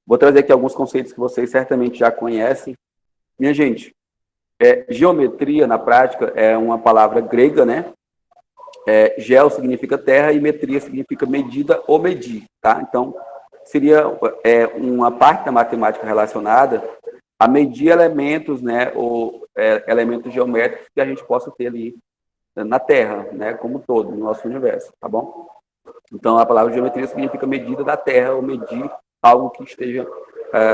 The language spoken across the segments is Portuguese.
Vou trazer aqui alguns conceitos que vocês certamente já conhecem. Minha gente, geometria, na prática, é uma palavra grega, né? Geo significa terra e metria significa medida ou medir, tá? Então, seria uma parte da matemática relacionada a medir elementos, né, ou elementos geométricos que a gente possa ter ali na Terra, né, como um todo, no nosso universo, tá bom? Então, a palavra geometria significa medida da Terra ou medir algo que esteja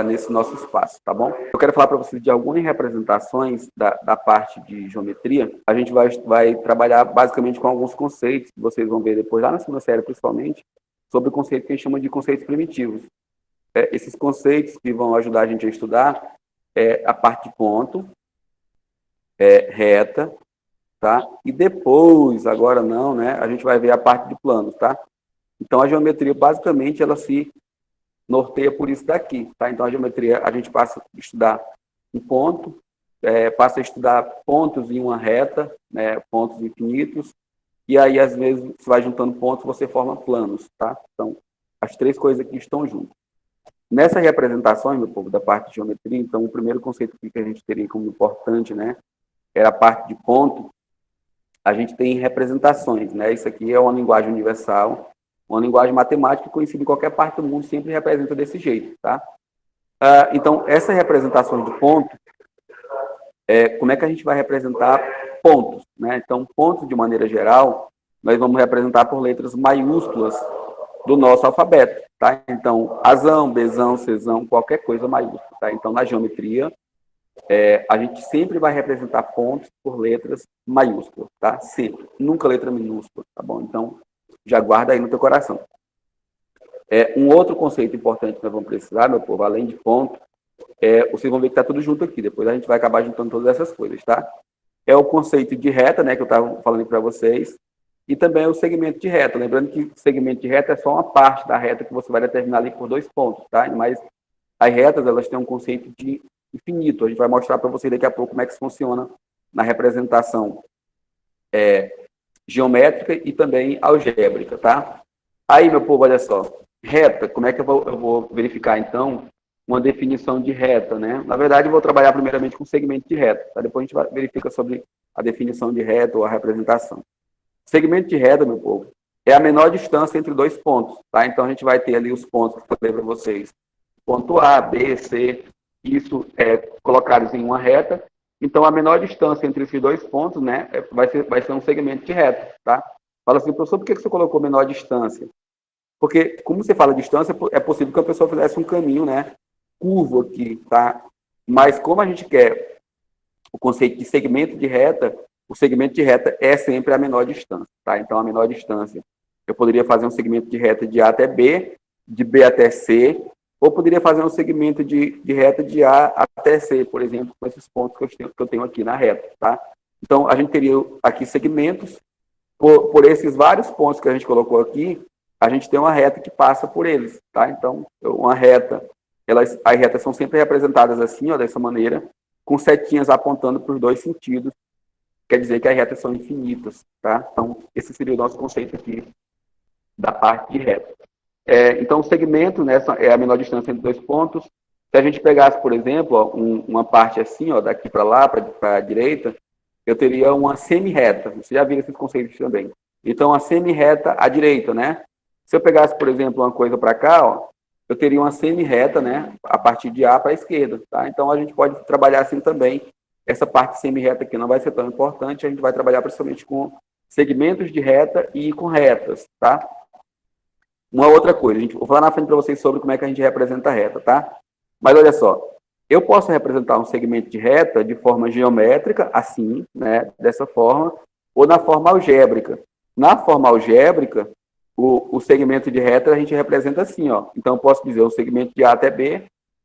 nesse nosso espaço, tá bom? Eu quero falar para vocês de algumas representações da parte de geometria. A gente vai trabalhar basicamente com alguns conceitos que vocês vão ver depois, lá na segunda série principalmente, sobre o conceito que a gente chama de conceitos primitivos. Esses conceitos que vão ajudar a gente a estudar a parte de ponto, reta, tá? E depois, agora não, né? A gente vai ver a parte de planos, tá? Então, a geometria, basicamente, ela se norteia por isso daqui, tá? Então, a geometria, a gente passa a estudar um ponto, passa a estudar pontos em uma reta, né? Pontos infinitos, e aí, às vezes, você vai juntando pontos, você forma planos, tá? Então, as três coisas aqui estão juntas. Nessas representações, meu povo, da parte de geometria, então, o primeiro conceito que a gente teria como importante, né? Era a parte de ponto. A gente tem representações, né? Isso aqui é uma linguagem universal, uma linguagem matemática conhecida em qualquer parte do mundo, sempre representa desse jeito, tá? Então, essa representação de ponto, como é que a gente vai representar pontos, né? Então, pontos, de maneira geral, nós vamos representar por letras maiúsculas do nosso alfabeto, tá? Então, Azão, Bzão, Czão, qualquer coisa maiúscula, tá? Então, na geometria, a gente sempre vai representar pontos por letras maiúsculas, tá? Sempre. Nunca letra minúscula, tá bom? Então, já guarda aí no teu coração. Um outro conceito importante que nós vamos precisar, meu povo, além de ponto, vocês vão ver que está tudo junto aqui. Depois a gente vai acabar juntando todas essas coisas, tá? É o conceito de reta, né, que eu estava falando para vocês, e também o segmento de reta. Lembrando que segmento de reta é só uma parte da reta que você vai determinar ali por 2 pontos, tá? Mas as retas, elas têm um conceito de infinito. A gente vai mostrar para vocês daqui a pouco como é que isso funciona na representação geométrica e também algébrica, tá? Aí, meu povo, olha só. Reta, como é que eu vou verificar, então, uma definição de reta, né? Na verdade, eu vou trabalhar primeiramente com segmento de reta, tá? Depois a gente verifica sobre a definição de reta ou a representação. Segmento de reta, meu povo, é a menor distância entre 2 pontos, tá? Então, a gente vai ter ali os pontos que eu falei para vocês. Ponto A, B, C, isso colocados em uma reta. Então, a menor distância entre esses 2 pontos, né, vai ser um segmento de reta, tá? Fala assim, professor, por que você colocou menor distância? Porque, como você fala distância, é possível que a pessoa fizesse um caminho, né, curvo aqui, tá? Mas como a gente quer o conceito de segmento de reta, o segmento de reta é sempre a menor distância, tá? Então, a menor distância, eu poderia fazer um segmento de reta de A até B, de B até C, ou poderia fazer um segmento de reta de A até C, por exemplo, com esses pontos que eu tenho aqui na reta, tá? Então, a gente teria aqui segmentos, por esses vários pontos que a gente colocou aqui, a gente tem uma reta que passa por eles, tá? Então, uma reta, as retas são sempre representadas assim, ó, dessa maneira, com setinhas apontando para os 2 sentidos, quer dizer que as retas são infinitas, tá? Então, esse seria o nosso conceito aqui da parte de reta. Então, o segmento, né, é a menor distância entre 2 pontos. Se a gente pegasse, por exemplo, ó, uma parte assim, ó, daqui para lá, para a direita, eu teria uma semi-reta. Você já viu esses conceitos também. Então, a semi-reta à direita, né? Se eu pegasse, por exemplo, uma coisa para cá, ó, eu teria uma semi-reta, né, a partir de A para a esquerda, tá? Então, a gente pode trabalhar assim também. Essa parte semi-reta aqui não vai ser tão importante, a gente vai trabalhar principalmente com segmentos de reta e com retas, tá? Uma outra coisa, vou falar na frente para vocês sobre como é que a gente representa a reta, tá? Mas olha só, eu posso representar um segmento de reta de forma geométrica, assim, né, dessa forma, ou na forma algébrica. Na forma algébrica, o segmento de reta a gente representa assim, ó. Então, eu posso dizer o segmento de A até B,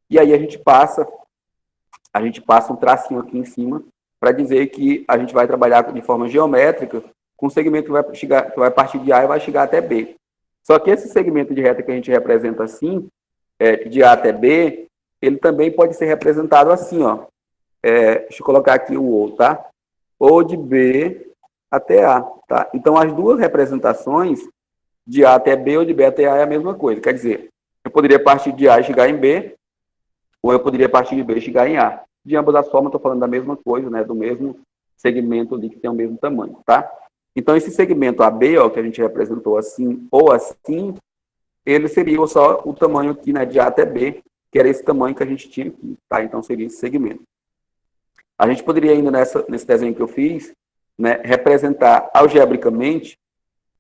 e aí a gente passa um tracinho aqui em cima para dizer que a gente vai trabalhar de forma geométrica com um segmento que vai partir de A e vai chegar até B. Só que esse segmento de reta que a gente representa assim, de A até B, ele também pode ser representado assim, ó. Deixa eu colocar aqui o ou, tá? Ou de B até A, tá? Então, as duas representações, de A até B ou de B até A, é a mesma coisa. Quer dizer, eu poderia partir de A e chegar em B, ou eu poderia partir de B e chegar em A. De ambas as formas, estou falando da mesma coisa, né, do mesmo segmento ali que tem o mesmo tamanho, tá? Então, esse segmento AB, ó, que a gente representou assim ou assim, ele seria só o tamanho aqui, né, de A até B, que era esse tamanho que a gente tinha aqui, tá? Então, seria esse segmento. A gente poderia ainda, nesse desenho que eu fiz, né, representar algebricamente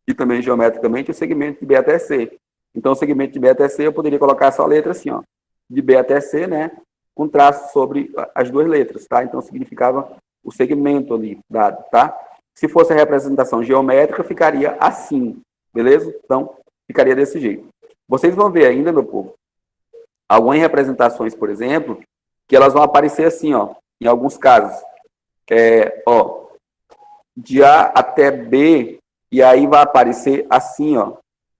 e também geometricamente o segmento de B até C. Então, o segmento de B até C, eu poderia colocar só a letra assim, ó, de B até C, né, com traço sobre as duas letras, tá? Então, significava o segmento ali dado, tá? Se fosse a representação geométrica, ficaria assim, beleza? Então, ficaria desse jeito. Vocês vão ver ainda, meu povo, algumas representações, por exemplo, que elas vão aparecer assim, ó, em alguns casos. Ó, de A até B, e aí vai aparecer assim, ó,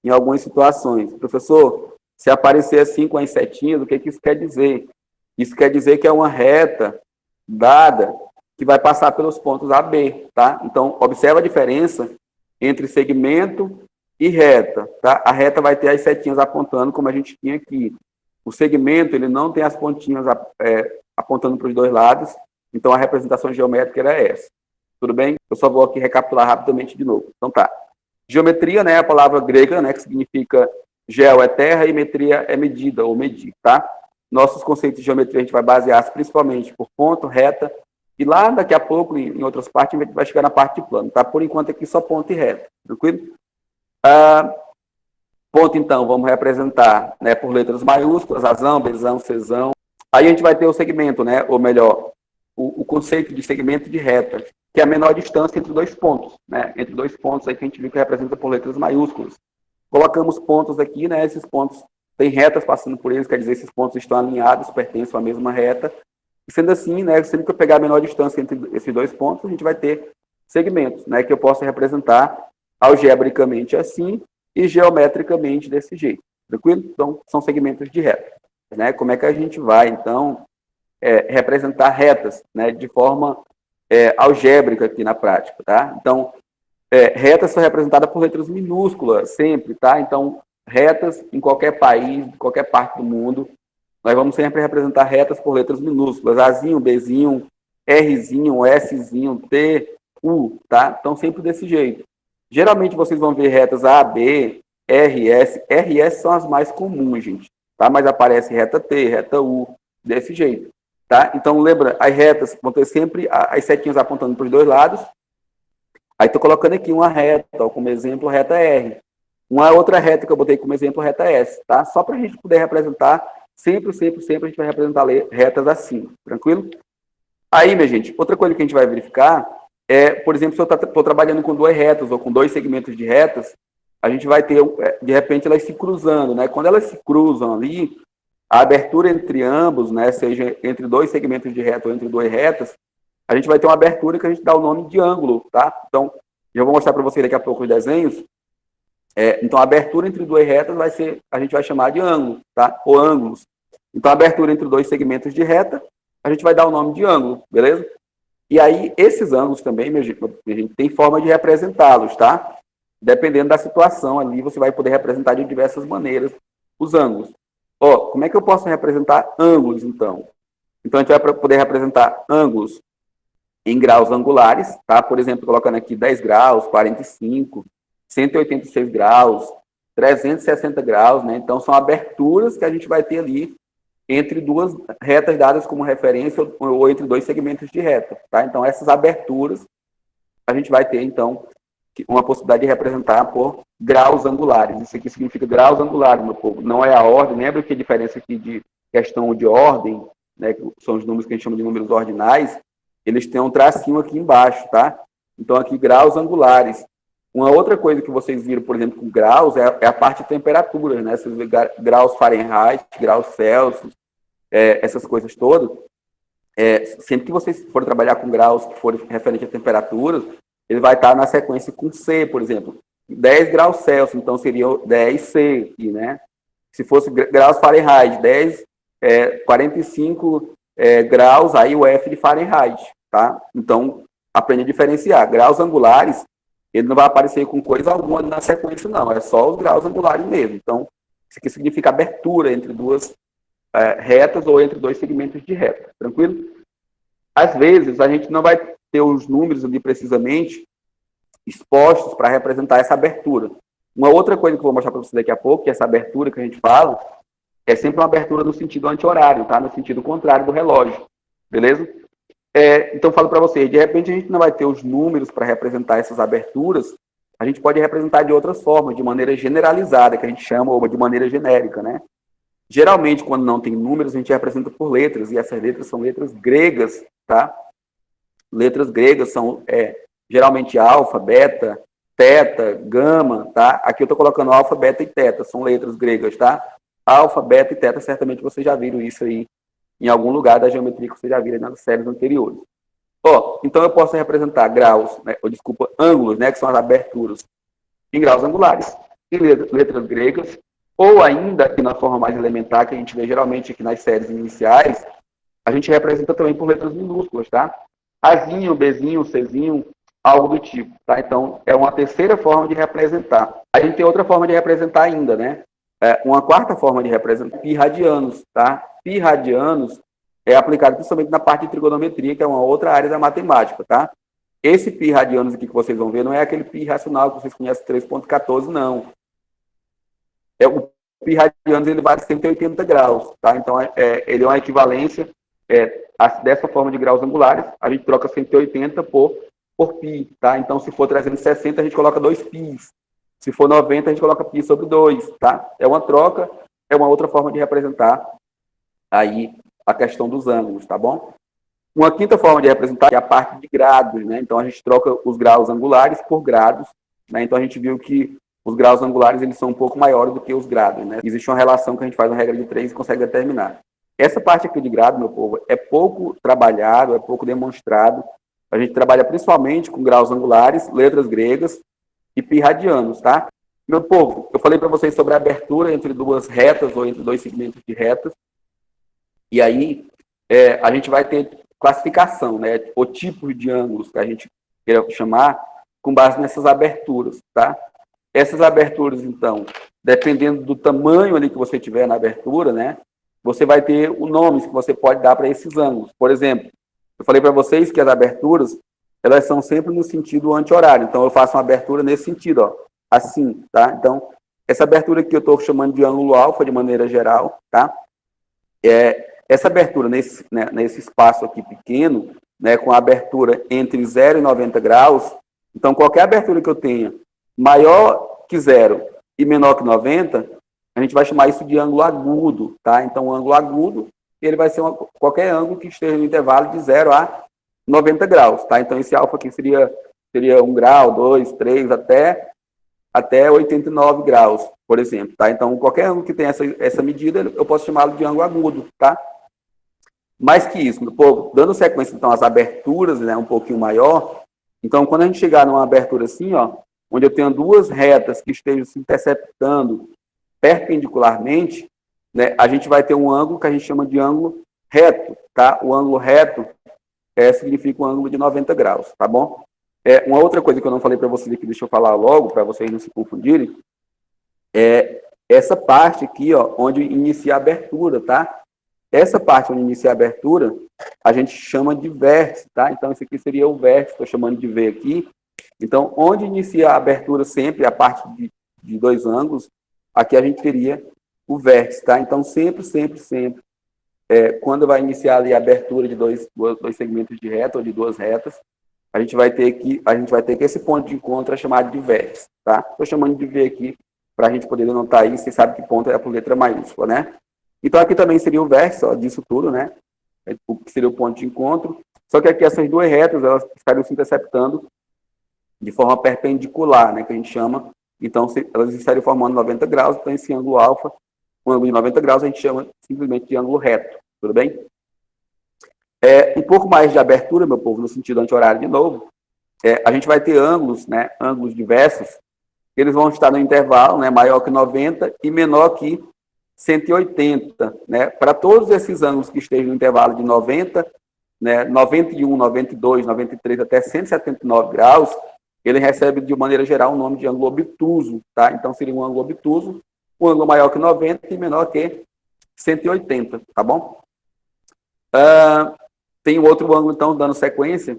em algumas situações. Professor, se aparecer assim com as setinhas, o que isso quer dizer? Isso quer dizer que é uma reta dada que vai passar pelos pontos A, B, tá? Então, observa a diferença entre segmento e reta, tá? A reta vai ter as setinhas apontando, como a gente tinha aqui. O segmento, ele não tem as pontinhas apontando para os dois lados, então a representação geométrica era essa. Tudo bem? Eu só vou aqui recapitular rapidamente de novo. Então tá. Geometria, né, a palavra grega, né, que significa geo é terra e metria é medida ou medir, tá? Nossos conceitos de geometria a gente vai basear principalmente por ponto, reta, e lá daqui a pouco, em outras partes, a gente vai chegar na parte de plano, tá? Por enquanto aqui só ponto e reta, tranquilo? Ponto, então, vamos representar, né, por letras maiúsculas, razão, bezão, cesão. Aí a gente vai ter o segmento, né, ou melhor, o conceito de segmento de reta, que é a menor distância entre dois pontos, né? Entre dois pontos aí que a gente viu que representa por letras maiúsculas. Colocamos pontos aqui, né? Esses pontos têm retas passando por eles, quer dizer, esses pontos estão alinhados, pertencem à mesma reta. E sendo assim, né, sempre que eu pegar a menor distância entre esses dois pontos, a gente vai ter segmentos, né, que eu posso representar algebricamente assim e geometricamente desse jeito. Tranquilo? Então, são segmentos de reta. Né? Como é que a gente vai, então, representar retas, né, de forma algébrica aqui na prática, tá? Então, retas são representadas por letras minúsculas, sempre, tá? Então, retas em qualquer país, em qualquer parte do mundo, nós vamos sempre representar retas por letras minúsculas, Azinho, Bzinho, Rzinho, Szinho, T, U, tá? Então, sempre desse jeito. Geralmente, vocês vão ver retas A, B, RS são as mais comuns, gente, tá? Mas aparece reta T, reta U, desse jeito. Tá? Então, lembra, as retas vão ter sempre as setinhas apontando para os dois lados. Aí, estou colocando aqui uma reta, ó, como exemplo, reta R. Uma outra reta que eu botei como exemplo, reta S. Tá? Só para a gente poder representar, sempre a gente vai representar retas assim. Tranquilo? Aí, minha gente, outra coisa que a gente vai verificar por exemplo, se eu estou trabalhando com duas retas ou com dois segmentos de retas, a gente vai ter, de repente, elas se cruzando. Né? Quando elas se cruzam ali, a abertura entre ambos, né, seja entre dois segmentos de reta ou entre duas retas, a gente vai ter uma abertura que a gente dá o nome de ângulo, tá? Então, eu vou mostrar para vocês daqui a pouco os desenhos. Então, a abertura entre duas retas a gente vai chamar de ângulo, tá? Ou ângulos. Então, a abertura entre dois segmentos de reta, a gente vai dar o nome de ângulo, beleza? E aí, esses ângulos também, a gente tem forma de representá-los, tá? Dependendo da situação ali, você vai poder representar de diversas maneiras os ângulos. Como é que eu posso representar ângulos, então? Então, a gente vai poder representar ângulos em graus angulares, tá? Por exemplo, colocando aqui 10 graus, 45, 186 graus, 360 graus, né? Então, são aberturas que a gente vai ter ali entre duas retas dadas como referência ou entre dois segmentos de reta, tá? Então, essas aberturas a gente vai ter, então, uma possibilidade de representar por graus angulares. Isso aqui significa graus angulares, meu povo. Não é a ordem. Lembra que a diferença aqui de questão de ordem, né, que são os números que a gente chama de números ordinais, eles têm um tracinho aqui embaixo, tá? Então, aqui, graus angulares. Uma outra coisa que vocês viram, por exemplo, com graus, é a parte de temperaturas, né? Vocês vêem graus Fahrenheit, graus Celsius, essas coisas todas. Sempre que vocês forem trabalhar com graus que forem referentes a temperaturas, ele vai estar na sequência com C, por exemplo. 10 graus Celsius, então seria 10C aqui, né? Se fosse graus Fahrenheit, 45 graus, aí o F de Fahrenheit, tá? Então, aprende a diferenciar. Graus angulares, ele não vai aparecer com coisa alguma na sequência, não. É só os graus angulares mesmo. Então, isso aqui significa abertura entre duas retas ou entre dois segmentos de reta, tranquilo? Às vezes, a gente não vai ter os números ali precisamente expostos para representar essa abertura. Uma outra coisa que eu vou mostrar para você daqui a pouco, que essa abertura que a gente fala, é sempre uma abertura no sentido anti-horário, tá? No sentido contrário do relógio, beleza? Então, eu falo para vocês, de repente a gente não vai ter os números para representar essas aberturas, a gente pode representar de outras formas, de maneira generalizada, que a gente chama, ou de maneira genérica, né? Geralmente, quando não tem números, a gente representa por letras, e essas letras são letras gregas, tá? Letras gregas são geralmente alfa, beta, teta, gama, tá? Aqui eu estou colocando alfa, beta e teta, são letras gregas, tá? Alfa, beta e teta, certamente vocês já viram isso aí em algum lugar da geometria que vocês já viram nas séries anteriores. Então eu posso representar graus, né, ou desculpa, ângulos, né, que são as aberturas, em graus angulares, em letras gregas, ou ainda, aqui na forma mais elementar, que a gente vê geralmente aqui nas séries iniciais, a gente representa também por letras minúsculas, tá? Azinho, Bzinho, Czinho, algo do tipo, tá? Então, é uma terceira forma de representar. A gente tem outra forma de representar ainda, né? Uma quarta forma de representar, pi radianos, tá? Pi radianos é aplicado principalmente na parte de trigonometria, que é uma outra área da matemática, tá? Esse pi radianos aqui que vocês vão ver não é aquele pi racional que vocês conhecem, 3,14, não. O pi radianos, ele vale 180 graus, tá? Então, ele é uma equivalência dessa forma de graus angulares, a gente troca 180 por pi, tá? Então, se for 360, a gente coloca 2 pis. Se for 90, a gente coloca pi sobre 2, tá? É uma troca, é uma outra forma de representar aí a questão dos ângulos, tá bom? Uma quinta forma de representar é a parte de grados, né? Então, a gente troca os graus angulares por grados, né? Então, a gente viu que os graus angulares, eles são um pouco maiores do que os grados, né? Existe uma relação que a gente faz uma regra de 3 e consegue determinar. Essa parte aqui de grado, meu povo, é pouco trabalhado, é pouco demonstrado. A gente trabalha principalmente com graus angulares, letras gregas e pi radianos, tá? Meu povo, eu falei para vocês sobre a abertura entre duas retas ou entre dois segmentos de retas. E aí, a gente vai ter classificação, né? O tipo de ângulos que a gente queira chamar com base nessas aberturas, tá? Essas aberturas, então, dependendo do tamanho ali que você tiver na abertura, né? Você vai ter o nome que você pode dar para esses ângulos. Por exemplo, eu falei para vocês que as aberturas, elas são sempre no sentido anti-horário. Então, eu faço uma abertura nesse sentido, ó, assim, tá? Então, essa abertura aqui eu estou chamando de ângulo alfa, de maneira geral, tá? Essa abertura nesse espaço aqui pequeno, né, com a abertura entre 0 e 90 graus, então, qualquer abertura que eu tenha maior que 0 e menor que 90, a gente vai chamar isso de ângulo agudo, tá? Então, o ângulo agudo, ele vai ser qualquer ângulo que esteja no intervalo de 0 a 90 graus, tá? Então, esse alfa aqui seria 1 grau, 2, 3, até 89 graus, por exemplo, tá? Então, qualquer ângulo que tenha essa medida, eu posso chamá-lo de ângulo agudo, tá? Mais que isso, dando sequência, então, às aberturas, né, um pouquinho maior, então, quando a gente chegar numa abertura assim, ó, onde eu tenho duas retas que estejam se interceptando perpendicularmente, né, a gente vai ter um ângulo que a gente chama de ângulo reto, tá? O ângulo reto significa um ângulo de 90 graus, tá bom? Uma outra coisa que eu não falei para vocês aqui, deixa eu falar logo, para vocês não se confundirem, é essa parte aqui, ó, onde inicia a abertura, tá? Essa parte onde inicia a abertura, a gente chama de vértice, tá? Então, esse aqui seria o vértice, estou chamando de V aqui. Então, onde inicia a abertura sempre, a parte de dois ângulos, aqui a gente teria o vértice, tá? Então, sempre, quando vai iniciar ali a abertura de dois segmentos de reta ou de duas retas, a gente vai ter que esse ponto de encontro é chamado de vértice, tá? Estou chamando de V aqui, para a gente poder anotar aí, você sabe que ponto é por letra maiúscula, né? Então, aqui também seria o vértice, ó, disso tudo, né? O que seria o ponto de encontro. Só que aqui essas duas retas, elas estariam se interceptando de forma perpendicular, né? Que a gente chama. Então, elas estariam formando 90 graus. Então, esse ângulo alfa, um ângulo de 90 graus, a gente chama simplesmente de ângulo reto. Tudo bem? Um pouco mais de abertura, meu povo, no sentido anti-horário de novo. A gente vai ter ângulos, né? Ângulos diversos. Eles vão estar no intervalo, né? Maior que 90 e menor que 180, né? Para todos esses ângulos que estejam no intervalo de 90, né, 91, 92, 93 até 179 graus, ele recebe de maneira geral o nome de ângulo obtuso, tá? Então seria um ângulo obtuso, um ângulo maior que 90 e menor que 180, tá bom? Tem o outro ângulo, então, dando sequência,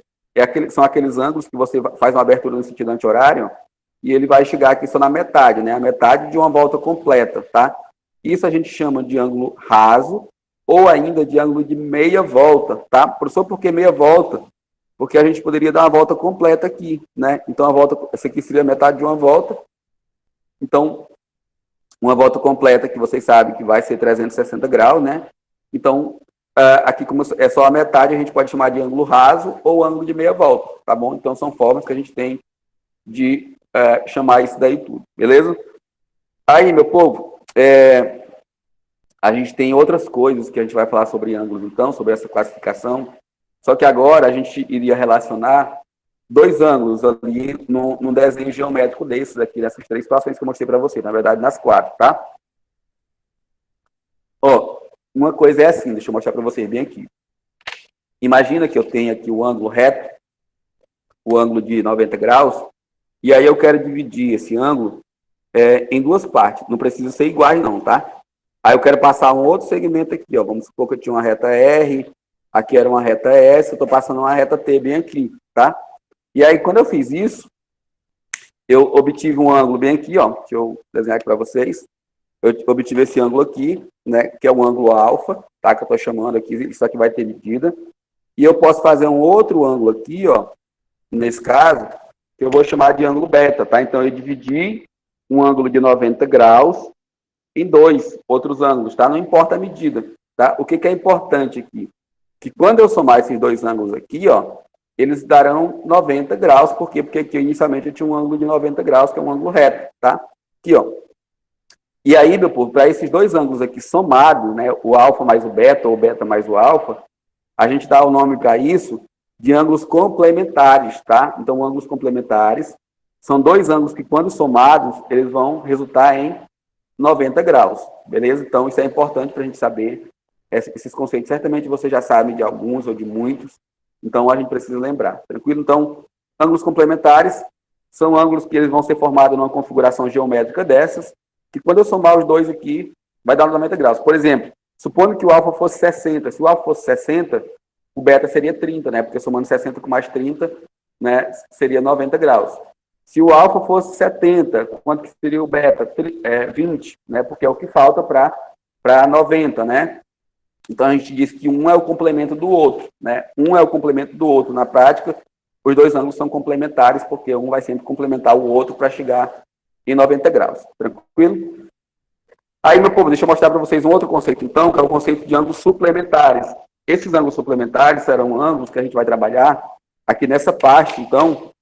são aqueles ângulos que você faz uma abertura no sentido anti-horário, e ele vai chegar aqui só na metade, né? A metade de uma volta completa, tá? Isso a gente chama de ângulo raso, ou ainda de ângulo de meia volta, tá? Professor, por que meia volta? Porque a gente poderia dar uma volta completa aqui, né? Então, essa aqui seria metade de uma volta. Então, uma volta completa, que vocês sabem que vai ser 360 graus, né? Então, aqui, como é só a metade, a gente pode chamar de ângulo raso ou ângulo de meia volta, tá bom? Então, são formas que a gente tem de chamar isso daí tudo, beleza? Aí, meu povo, a gente tem outras coisas que a gente vai falar sobre ângulos, então, sobre essa classificação. Só que agora a gente iria relacionar dois ângulos ali num desenho geométrico desses aqui, dessas três situações que eu mostrei para você, na verdade, nas quatro, tá? Ó, uma coisa é assim, deixa eu mostrar para vocês bem aqui. Imagina que eu tenho aqui o ângulo reto, o ângulo de 90 graus, e aí eu quero dividir esse ângulo em duas partes. Não precisa ser iguais, não, tá? Aí eu quero passar um outro segmento aqui, ó. Vamos supor que eu tinha uma reta R, aqui era uma reta S, eu estou passando uma reta T bem aqui, tá? E aí, quando eu fiz isso, eu obtive um ângulo bem aqui, ó. Deixa eu desenhar aqui para vocês. Eu obtive esse ângulo aqui, né? Que é o ângulo alfa, tá? Que eu estou chamando aqui, isso aqui vai ter medida. E eu posso fazer um outro ângulo aqui, ó. Nesse caso, que eu vou chamar de ângulo beta, tá? Então, eu dividi um ângulo de 90 graus em dois outros ângulos, tá? Não importa a medida, tá? O que é importante aqui? Que quando eu somar esses dois ângulos aqui, ó, eles darão 90 graus, por quê? Porque aqui inicialmente eu tinha um ângulo de 90 graus, que é um ângulo reto, tá? Aqui, ó. E aí, meu povo, para esses dois ângulos aqui somados, né, o alfa mais o beta, ou o beta mais o alfa, a gente dá o nome para isso de ângulos complementares, tá? Então, ângulos complementares são dois ângulos que, quando somados, eles vão resultar em 90 graus, beleza? Então, isso é importante para a gente saber esses conceitos. Certamente você já sabe de alguns ou de muitos, então a gente precisa lembrar, tranquilo? Então, ângulos complementares são ângulos que eles vão ser formados numa configuração geométrica dessas, que quando eu somar os dois aqui, vai dar 90 graus. Por exemplo, supondo que o alfa fosse 60, se o alfa fosse 60, o beta seria 30, né? Porque somando 60 com mais 30, né, seria 90 graus. Se o alfa fosse 70, quanto que seria o beta? 20, né? Porque é o que falta para 90, né? Então, a gente diz que um é o complemento do outro, né? Um é o complemento do outro. Na prática, os dois ângulos são complementares, porque um vai sempre complementar o outro para chegar em 90 graus. Tranquilo? Aí, meu povo, deixa eu mostrar para vocês um outro conceito, então, que é o conceito de ângulos suplementares. Esses ângulos suplementares serão ângulos que a gente vai trabalhar aqui nessa parte, então,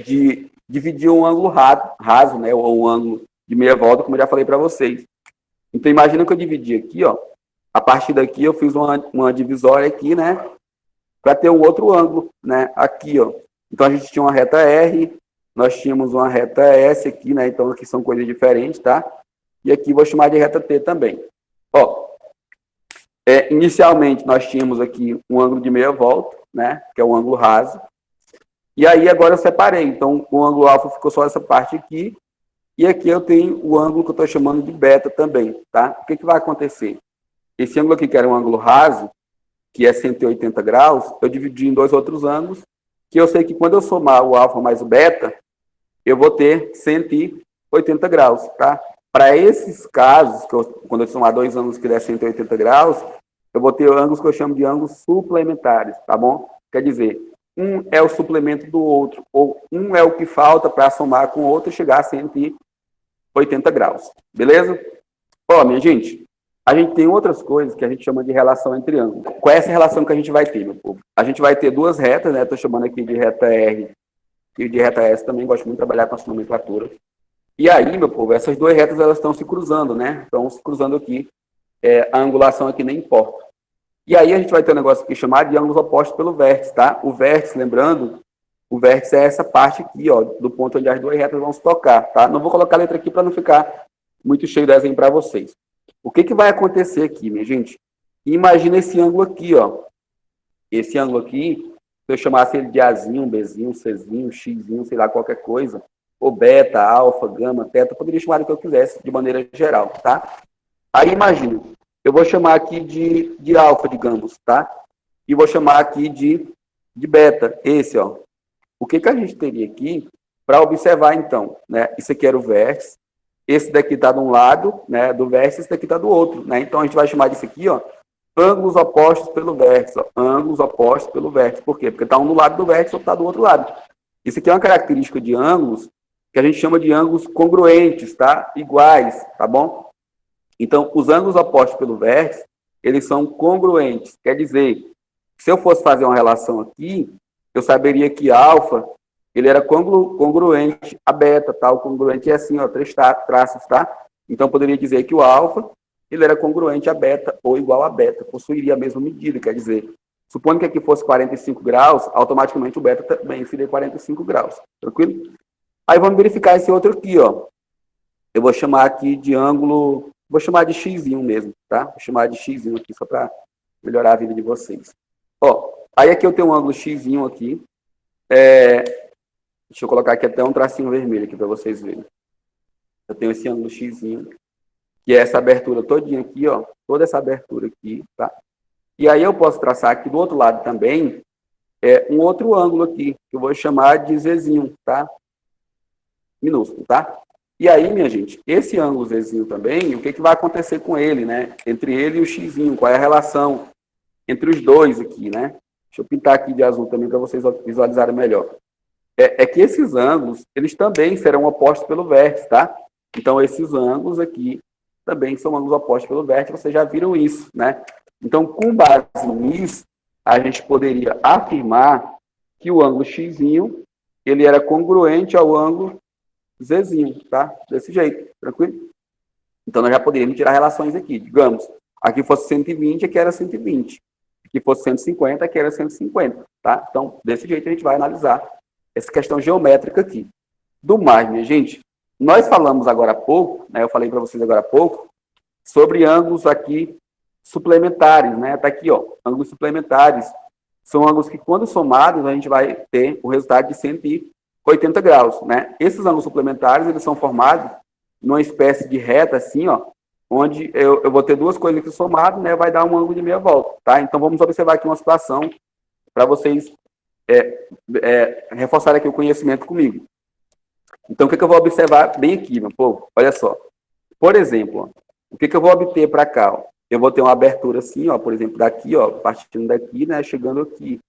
de dividir um ângulo raso, né? Ou um ângulo de meia volta, como eu já falei para vocês. Então, imagina que eu dividi aqui, ó. A partir daqui eu fiz uma divisória aqui, né? Para ter um outro ângulo, né? Aqui, ó. Então a gente tinha uma reta R, nós tínhamos uma reta S aqui, né? Então aqui são coisas diferentes, tá? E aqui vou chamar de reta T também. Ó, inicialmente nós tínhamos aqui um ângulo de meia volta, né? Que é um ângulo raso. E aí agora eu separei. Então o ângulo alfa ficou só essa parte aqui. E aqui eu tenho o ângulo que eu estou chamando de beta também, tá? O que vai acontecer? Esse ângulo aqui, que era um ângulo raso, que é 180 graus, eu dividi em dois outros ângulos, que eu sei que quando eu somar o alfa mais o beta, eu vou ter 180 graus, tá? Para esses casos, quando eu somar dois ângulos que der 180 graus, eu vou ter ângulos que eu chamo de ângulos suplementares, tá bom? Quer dizer, um é o suplemento do outro, ou um é o que falta para somar com o outro e chegar a 180 graus, beleza? Ó, minha gente, a gente tem outras coisas que a gente chama de relação entre ângulos. Qual é essa relação que a gente vai ter, meu povo? A gente vai ter duas retas, né? Estou chamando aqui de reta R e de reta S, também gosto muito de trabalhar com essa nomenclatura. E aí, meu povo, essas duas retas, elas estão se cruzando, né? Estão se cruzando aqui. A angulação aqui nem importa. E aí a gente vai ter um negócio aqui chamado de ângulos opostos pelo vértice, tá? O vértice, lembrando, o vértice é essa parte aqui, ó, do ponto onde as duas retas vão se tocar, tá? Não vou colocar a letra aqui para não ficar muito cheio de desenho para vocês. O que vai acontecer aqui, minha gente? Imagina esse ângulo aqui, ó. Esse ângulo aqui, se eu chamasse ele de Azinho, Bzinho, Czinho, Xzinho, sei lá, qualquer coisa, ou beta, alfa, gama, teta, eu poderia chamar do que eu quisesse, de maneira geral, tá? Aí, imagina, eu vou chamar aqui de alfa, digamos, tá? E vou chamar aqui de beta, esse, ó. O que a gente teria aqui para observar, então, né? Isso aqui era o vértice, esse daqui está de um lado, né, do vértice, esse daqui está do outro, né? Então, a gente vai chamar disso aqui, ó, ângulos opostos pelo vértice, ó, ângulos opostos pelo vértice. Por quê? Porque está um do lado do vértice, outro está do outro lado. Isso aqui é uma característica de ângulos que a gente chama de ângulos congruentes, tá? Iguais, tá bom? Então, os ângulos opostos pelo vértice, eles são congruentes. Quer dizer, se eu fosse fazer uma relação aqui, eu saberia que alfa, ele era congruente a beta, tá? O congruente é assim, ó, 3 traços, tá? Então, poderia dizer que o alfa, ele era congruente a beta ou igual a beta, possuiria a mesma medida, quer dizer, supondo que aqui fosse 45 graus, automaticamente o beta também seria 45 graus, tranquilo? Aí vamos verificar esse outro aqui, ó. Eu vou chamar aqui de ângulo, vou chamar de xzinho mesmo, tá? Vou chamar de xzinho aqui só para melhorar a vida de vocês. Ó, aí aqui eu tenho um ângulo xzinho aqui. Deixa eu colocar aqui até um tracinho vermelho aqui para vocês verem. Eu tenho esse ângulo xzinho, que é essa abertura todinha aqui, ó. Toda essa abertura aqui, tá? E aí eu posso traçar aqui do outro lado também um outro ângulo aqui, que eu vou chamar de Zzinho, tá? Minúsculo, tá? E aí, minha gente, esse ângulo Zzinho também, o que vai acontecer com ele, né? Entre ele e o xzinho, qual é a relação entre os dois aqui, né? Deixa eu pintar aqui de azul também para vocês visualizarem melhor. É que esses ângulos, eles também serão opostos pelo vértice, tá? Então, esses ângulos aqui também são ângulos opostos pelo vértice, vocês já viram isso, né? Então, com base nisso, a gente poderia afirmar que o ângulo xzinho, ele era congruente ao ângulo Zzinho, tá? Desse jeito, tranquilo? Então, nós já poderíamos tirar relações aqui. Digamos, aqui fosse 120, aqui era 120. Aqui fosse 150, aqui era 150, tá? Então, desse jeito a gente vai analisar essa questão geométrica aqui. Do mais, minha gente, nós falamos agora há pouco, né? Eu falei para vocês agora há pouco, sobre ângulos aqui suplementares, né? Tá aqui, ó, ângulos suplementares. São ângulos que, quando somados, a gente vai ter o resultado de 180 graus, né? Esses ângulos suplementares, eles são formados numa espécie de reta, assim, ó, onde eu vou ter duas coisas aqui somadas, né? Vai dar um ângulo de meia volta, tá? Então, vamos observar aqui uma situação para vocês reforçarem aqui o conhecimento comigo. Então, o que eu vou observar bem aqui, meu povo? Olha só. Por exemplo, ó, o que eu vou obter para cá, ó? Eu vou ter uma abertura assim, ó, por exemplo, daqui, ó, partindo daqui, né, chegando aqui.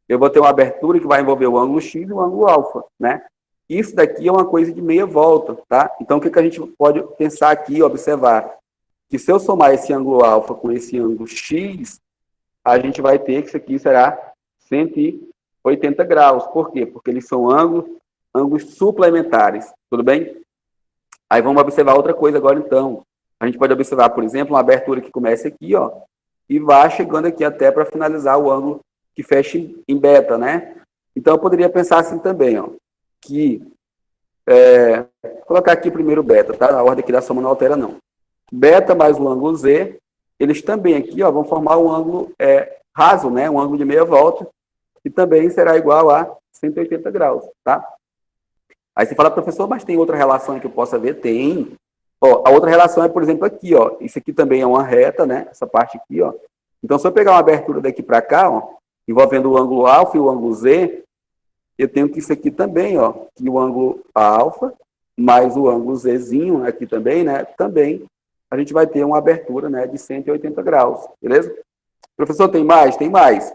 Eu vou ter uma abertura que vai envolver o ângulo x e o ângulo alfa, né? Isso daqui é uma coisa de meia volta, tá? Então, o que a gente pode pensar aqui, observar? Que se eu somar esse ângulo alfa com esse ângulo x, a gente vai ter que isso aqui será 180 graus. Por quê? Porque eles são ângulos suplementares, tudo bem? Aí vamos observar outra coisa agora, então. A gente pode observar, por exemplo, uma abertura que começa aqui, ó, e vai chegando aqui até para finalizar o ângulo que fecha em beta, né? Então, eu poderia pensar assim também, ó, que, vou colocar aqui primeiro beta, tá? A ordem aqui da soma não altera, não. Beta mais o ângulo Z, eles também aqui, ó, vão formar um ângulo raso, né? Um ângulo de meia volta, que também será igual a 180 graus, tá? Aí você fala, professor, mas tem outra relação que eu possa ver? Tem. Ó, a outra relação é, por exemplo, aqui, ó. Isso aqui também é uma reta, né? Essa parte aqui, ó. Então, se eu pegar uma abertura daqui para cá, ó, envolvendo o ângulo alfa e o ângulo Z, eu tenho que isso aqui também, ó, que o ângulo alfa mais o ângulo Zzinho aqui também, né? Também a gente vai ter uma abertura, né, de 180 graus, beleza? Professor, tem mais? Tem mais.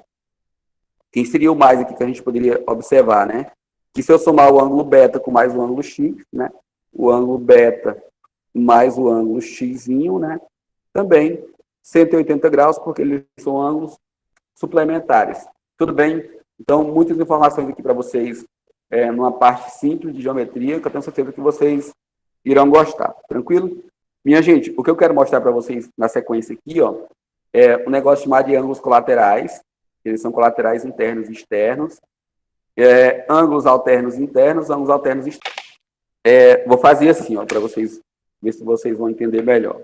Quem seria o mais aqui que a gente poderia observar, né? Que se eu somar o ângulo beta com mais o ângulo x, né? O ângulo beta mais o ângulo xzinho, né? Também 180 graus, porque eles são ângulos suplementares. Tudo bem? Então, muitas informações aqui para vocês, numa parte simples de geometria, que eu tenho certeza que vocês irão gostar. Tranquilo? Minha gente, o que eu quero mostrar para vocês na sequência aqui, ó, é um negócio chamado de ângulos colaterais. Eles são colaterais internos e externos. Ângulos alternos internos, ângulos alternos externos. Vou fazer assim, ó, para vocês ver se vocês vão entender melhor.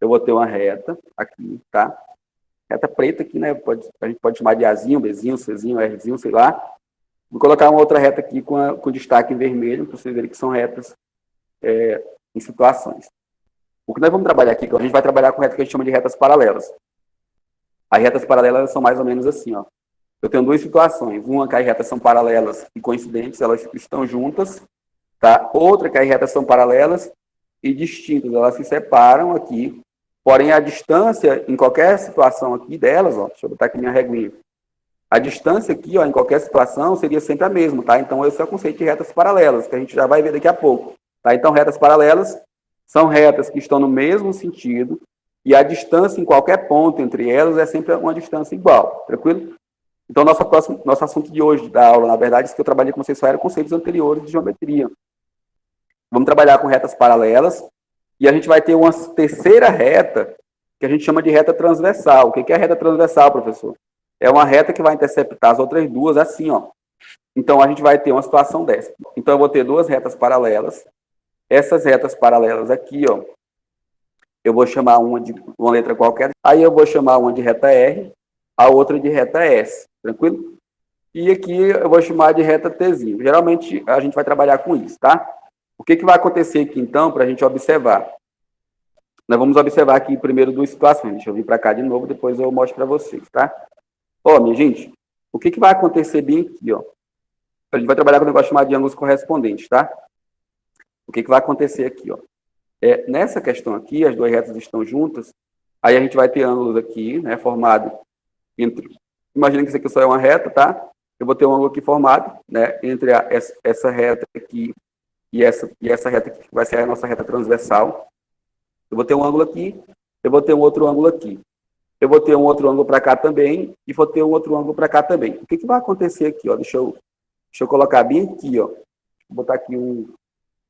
Eu vou ter uma reta aqui, tá? Reta preta aqui, né? A gente pode chamar de Azinho, Bzinho, Czinho, Rzinho, sei lá. Vou colocar uma outra reta aqui com destaque em vermelho, para vocês verem que são retas em situações. O que nós vamos trabalhar aqui, a gente vai trabalhar com reta que a gente chama de retas paralelas. As retas paralelas são mais ou menos assim, ó. Eu tenho duas situações. Uma que as retas são paralelas e coincidentes, elas estão juntas, tá? Outra que as retas são paralelas e distintas, elas se separam aqui. Porém, a distância, em qualquer situação aqui delas, ó, deixa eu botar aqui minha reguinha. A distância aqui, ó, em qualquer situação, seria sempre a mesma, tá? Então, esse é o conceito de retas paralelas, que a gente já vai ver daqui a pouco, tá? Então, retas paralelas são retas que estão no mesmo sentido e a distância em qualquer ponto entre elas é sempre uma distância igual, tranquilo? Então, nosso assunto de hoje da aula, na verdade, é que eu trabalhei com vocês só eram conceitos anteriores de geometria. Vamos trabalhar com retas paralelas e a gente vai ter uma terceira reta que a gente chama de reta transversal. O que é a reta transversal, professor? É uma reta que vai interceptar as outras duas assim, ó. Então, a gente vai ter uma situação dessa. Então, eu vou ter duas retas paralelas. Essas retas paralelas aqui, ó, eu vou chamar uma de uma letra qualquer. Aí eu vou chamar uma de reta R, a outra de reta S, tranquilo? E aqui eu vou chamar de reta Tzinho. Geralmente, a gente vai trabalhar com isso, tá? O que vai acontecer aqui, então, para a gente observar? Nós vamos observar aqui primeiro duas situações. Deixa eu vir para cá de novo, depois eu mostro para vocês, tá? Ó, minha gente, o que vai acontecer bem aqui, ó? A gente vai trabalhar com um negócio chamado de ângulos correspondentes, tá? O que vai acontecer aqui, ó? Nessa questão aqui, as duas retas estão juntas, aí a gente vai ter ângulos aqui, né, formado entre... Imagina que isso aqui só é uma reta, tá? Eu vou ter um ângulo aqui formado, né, entre essa reta aqui e essa reta aqui, que vai ser a nossa reta transversal. Eu vou ter um ângulo aqui, eu vou ter um outro ângulo aqui. Eu vou ter um outro ângulo para cá também, e vou ter um outro ângulo para cá também. O que vai acontecer aqui, ó? Deixa eu colocar bem aqui, ó. Vou botar aqui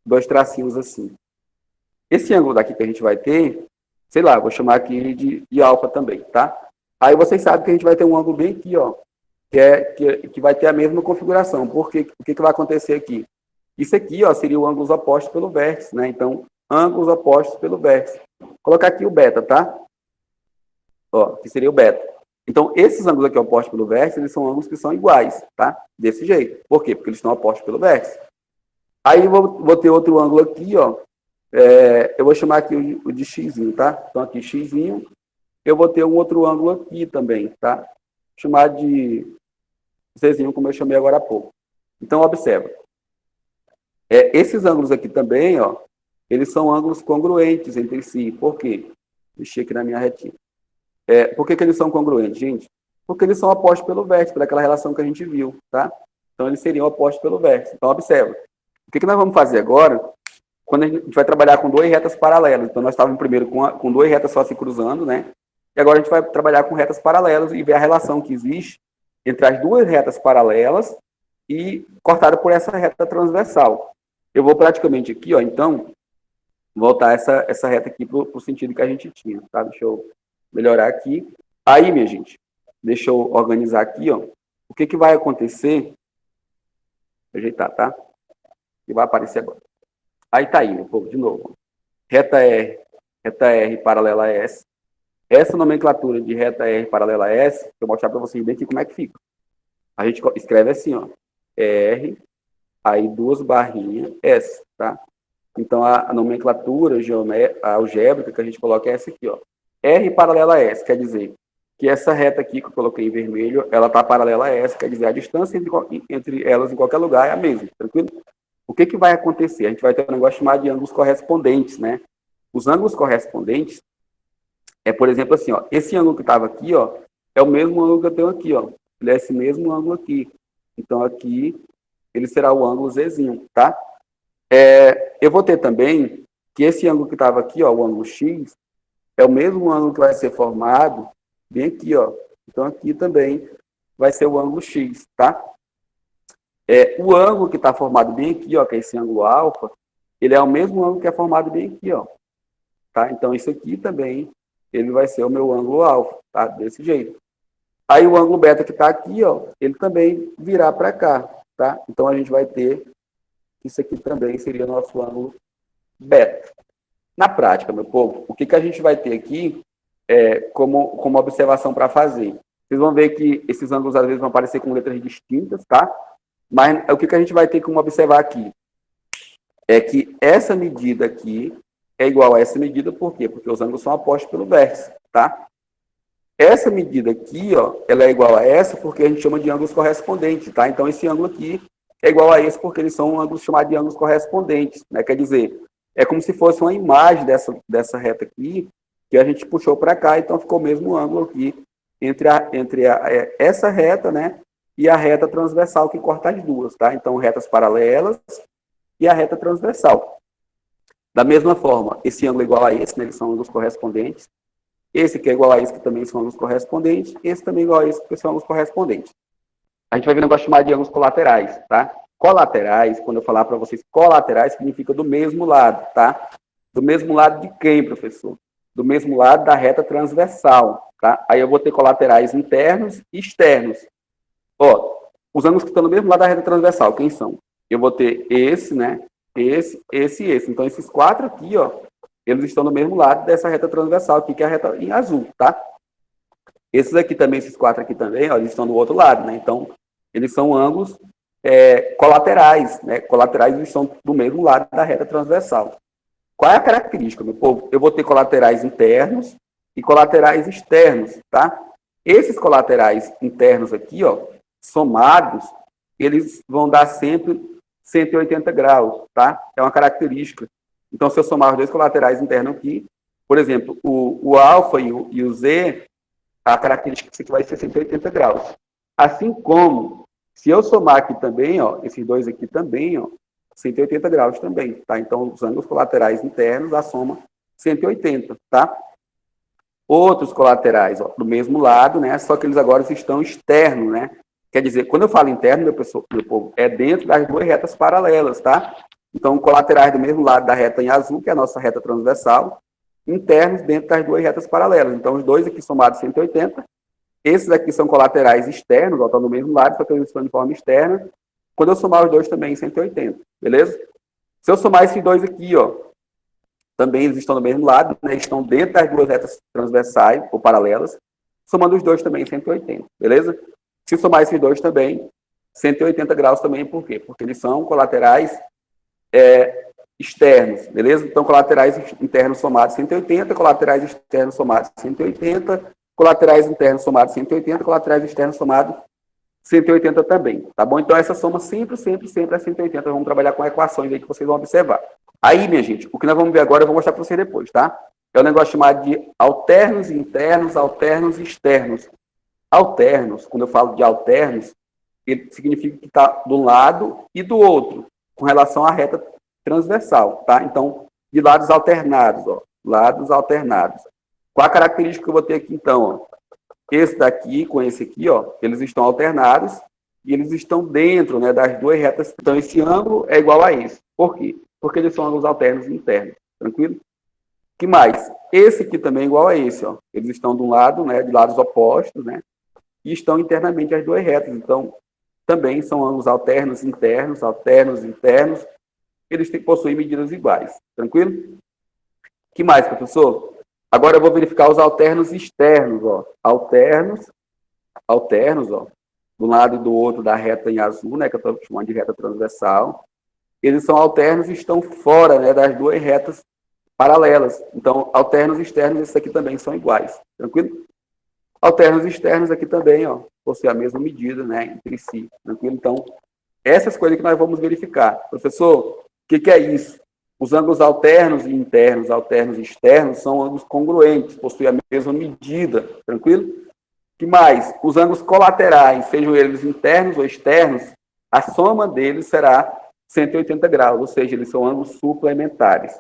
dois tracinhos assim. Esse ângulo daqui que a gente vai ter, sei lá, vou chamar aqui de alfa também, tá? Aí vocês sabem que a gente vai ter um ângulo bem aqui, ó, que vai ter a mesma configuração. Por quê? O que vai acontecer aqui? Isso aqui, ó, seria o ângulos opostos pelo vértice, né? Então, ângulos opostos pelo vértice. Vou colocar aqui o beta, tá? Ó, que seria o beta. Então, esses ângulos aqui opostos pelo vértice, eles são ângulos que são iguais, tá? Desse jeito. Por quê? Porque eles estão opostos pelo vértice. Aí, vou ter outro ângulo aqui, ó. Eu vou chamar aqui o de x, tá? Então, aqui x. Eu vou ter um outro ângulo aqui também, tá? Vou chamar de z, como eu chamei agora há pouco. Então, observa. Esses ângulos aqui também, ó, eles são ângulos congruentes entre si. Por quê? Deixa aqui na minha retinha. Por que eles são congruentes, gente? Porque eles são opostos pelo vértice, pelaquela relação que a gente viu, tá? Então, eles seriam opostos pelo vértice. Então, observa. O que nós vamos fazer agora? Quando a gente vai trabalhar com duas retas paralelas. Então, nós estávamos primeiro com duas retas só se cruzando, né? E agora a gente vai trabalhar com retas paralelas e ver a relação que existe entre as duas retas paralelas e cortada por essa reta transversal. Eu vou praticamente aqui, ó, então, voltar essa reta aqui para o sentido que a gente tinha, tá? Deixa eu melhorar aqui. Aí, minha gente, deixa eu organizar aqui, ó. O que vai acontecer? Vou ajeitar, tá? Que vai aparecer agora. Aí tá aí, meu povo, de novo. Reta R paralela a S. Essa nomenclatura de reta R paralela a S, eu vou mostrar para vocês bem aqui como é que fica. A gente escreve assim, ó. R, aí duas barrinhas, S, tá? Então, a nomenclatura algébrica que a gente coloca é essa aqui, ó. R paralela a S, quer dizer que essa reta aqui que eu coloquei em vermelho, ela está paralela a S, quer dizer a distância entre elas em qualquer lugar é a mesma, tranquilo? O que vai acontecer? A gente vai ter um negócio chamado de ângulos correspondentes, né? Os ângulos correspondentes por exemplo, assim, ó, esse ângulo que estava aqui, ó, é o mesmo ângulo que eu tenho aqui, ó. Ele é esse mesmo ângulo aqui. Então, aqui, ele será o ângulo Z, tá? Eu vou ter também que esse ângulo que estava aqui, ó, o ângulo X, é o mesmo ângulo que vai ser formado bem aqui, ó. Então, aqui também vai ser o ângulo X, tá? O ângulo que está formado bem aqui, ó, que é esse ângulo alfa, ele é o mesmo ângulo que é formado bem aqui, ó. Tá? Então, isso aqui também, ele vai ser o meu ângulo alfa, tá? Desse jeito. Aí, o ângulo beta que está aqui, ó, ele também virá para cá, tá? Então, a gente vai ter, isso aqui também seria nosso ângulo beta. Na prática, meu povo, o que a gente vai ter aqui como observação para fazer? Vocês vão ver que esses ângulos, às vezes, vão aparecer com letras distintas, tá? Mas o que a gente vai ter como observar aqui? É que essa medida aqui, é igual a essa medida, por quê? Porque os ângulos são opostos pelo vértice, tá? Essa medida aqui, ó, ela é igual a essa porque a gente chama de ângulos correspondentes, tá? Então, esse ângulo aqui é igual a esse porque eles são ângulos chamados de ângulos correspondentes, né? Quer dizer, é como se fosse uma imagem dessa reta aqui que a gente puxou para cá, então ficou o mesmo ângulo aqui entre essa reta, né? E a reta transversal que corta as duas, tá? Então, retas paralelas e a reta transversal. Da mesma forma, esse ângulo é igual a esse, né? Eles são ângulos correspondentes. Esse aqui é igual a esse, que também são ângulos correspondentes. Esse também é igual a esse, que são ângulos correspondentes. A gente vai ver um negócio chamado de ângulos colaterais, tá? Colaterais, quando eu falar para vocês colaterais, significa do mesmo lado, tá? Do mesmo lado de quem, professor? Do mesmo lado da reta transversal, tá? Aí eu vou ter colaterais internos e externos. Ó, os ângulos que estão no mesmo lado da reta transversal, quem são? Eu vou ter esse, né? Esse e esse. Então, esses quatro aqui, ó, eles estão no mesmo lado dessa reta transversal aqui, que é a reta em azul, tá? Esses aqui também, esses quatro aqui também, ó, eles estão do outro lado, né? Então, eles são ângulos colaterais, né? Colaterais, eles estão do mesmo lado da reta transversal. Qual é a característica, meu povo? Eu vou ter colaterais internos e colaterais externos, tá? Esses colaterais internos aqui, ó, somados, eles vão dar sempre 180 graus, tá? É uma característica. Então, se eu somar os dois colaterais internos aqui, por exemplo, o alfa e o z, a característica disso aqui vai ser 180 graus. Assim como, se eu somar aqui também, ó, esses dois aqui também, ó, 180 graus também, tá? Então, os ângulos colaterais internos, a soma 180, tá? Outros colaterais, ó, do mesmo lado, né? Só que eles agora estão externos, né? Quer dizer, quando eu falo interno, meu povo, é dentro das duas retas paralelas, tá? Então, colaterais do mesmo lado da reta em azul, que é a nossa reta transversal, internos dentro das duas retas paralelas. Então, os dois aqui somados 180. Esses aqui são colaterais externos, ó, estão do mesmo lado, só que eles estão de forma externa. Quando eu somar os dois também, 180, beleza? Se eu somar esses dois aqui, ó, também eles estão do mesmo lado, né? Estão dentro das duas retas transversais ou paralelas. Somando os dois também, 180, beleza? Se somar esses dois também, 180 graus também, por quê? Porque eles são colaterais externos, beleza? Então, colaterais internos somados 180, colaterais externos somados 180, colaterais internos somados 180, colaterais externos somados 180 também, tá bom? Então, essa soma sempre é 180. Vamos trabalhar com equações aí que vocês vão observar. Aí, minha gente, o que nós vamos ver agora, eu vou mostrar para vocês depois, tá? É um negócio chamado de alternos internos, alternos externos. Alternos, quando eu falo de alternos, ele significa que está de um lado e do outro, com relação à reta transversal, tá? Então, de lados alternados, ó, lados alternados. Qual a característica que eu vou ter aqui, então, ó? Esse daqui com esse aqui, ó, eles estão alternados e eles estão dentro, né, das duas retas. Então, esse ângulo é igual a esse. Por quê? Porque eles são ângulos alternos internos, tranquilo? Que mais? Esse aqui também é igual a esse, ó. Eles estão de um lado, né, de lados opostos, né, e estão internamente as duas retas. Então, também são ângulos alternos internos, eles possuem medidas iguais, tranquilo? Que mais, professor? Agora eu vou verificar os alternos externos, ó. Alternos, ó, de um lado e do outro da reta em azul, né, que eu estou chamando de reta transversal. Eles são alternos e estão fora, né, das duas retas paralelas. Então, alternos externos, esses aqui também são iguais, tranquilo? Alternos externos aqui também, ó, possuem a mesma medida, né, entre si, tranquilo? Então, essas coisas que nós vamos verificar. Professor, o que é isso? Os ângulos alternos e internos, alternos e externos, são ângulos congruentes, possuem a mesma medida, tranquilo? Que mais? Os ângulos colaterais, sejam eles internos ou externos, a soma deles será 180 graus, ou seja, eles são ângulos suplementares.